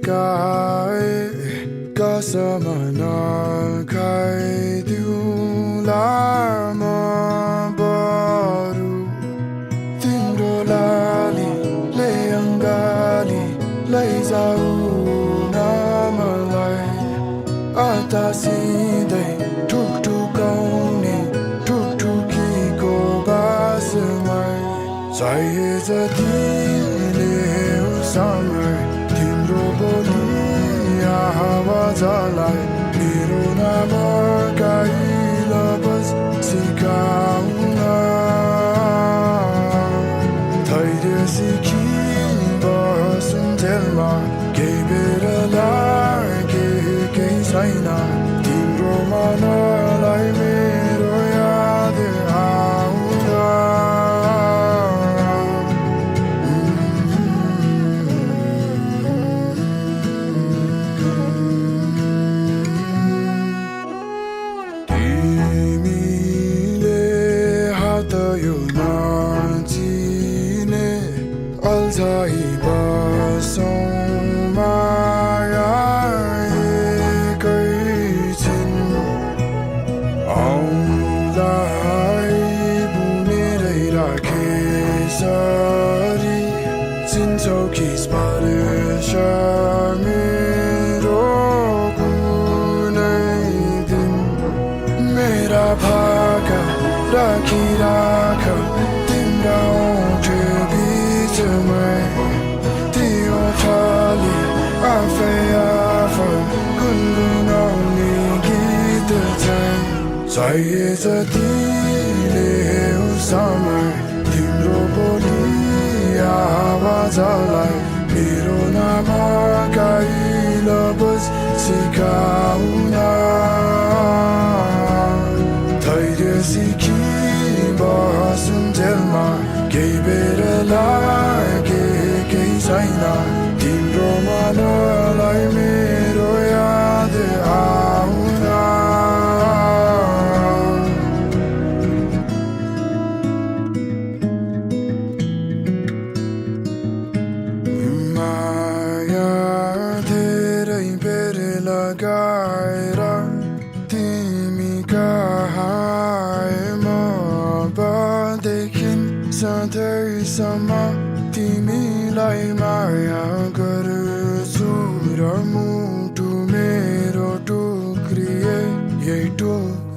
लगाए कसमना खाइदिउँला म बरु तिम्रो लालीले अङ्गाली लैजाऊ न मलाई अतासिँदै ठुकठुकाउने ठुकठुकीको बासमै चाहिए जति ल्याऊ समय तिम्रो बोली आवाजलाई मेरो नाम गाइला बस सिकाउन धैर्य सिकी बसुन्जेलमा केही बेर लागे केही छैन तिम्रो मनलाई मेरो याद आउँदा तिमीले हात यो नचिने अल्झाइ बसौँ माया एकैछिन औँलाई बुनेरै राखेसरी चिन्छौ कि स्पर्श मेरो कुनै दिन मेरा भाका राखिराख तिम्रा ओठ बिचमै त्यो थाली आफै गुनगुनाउने गीत चाहिँ चाहिए जति ल्याऊ समय तिम्रो बोली आवाजलाई मेरो नाम गाइला बस सिकाउन धैर्य सिकी बसुन्जेलमा केही बेर लागे केही छैन तिम्रो मनलाई मेरो याद आउँदा माया धेरै बेर लगाएर तिमी कहाँ म बदेखि सधैँसम्म तिमीलाई माया गर्छु र मुटु मेरो टुक्रिए यही टुक्रिए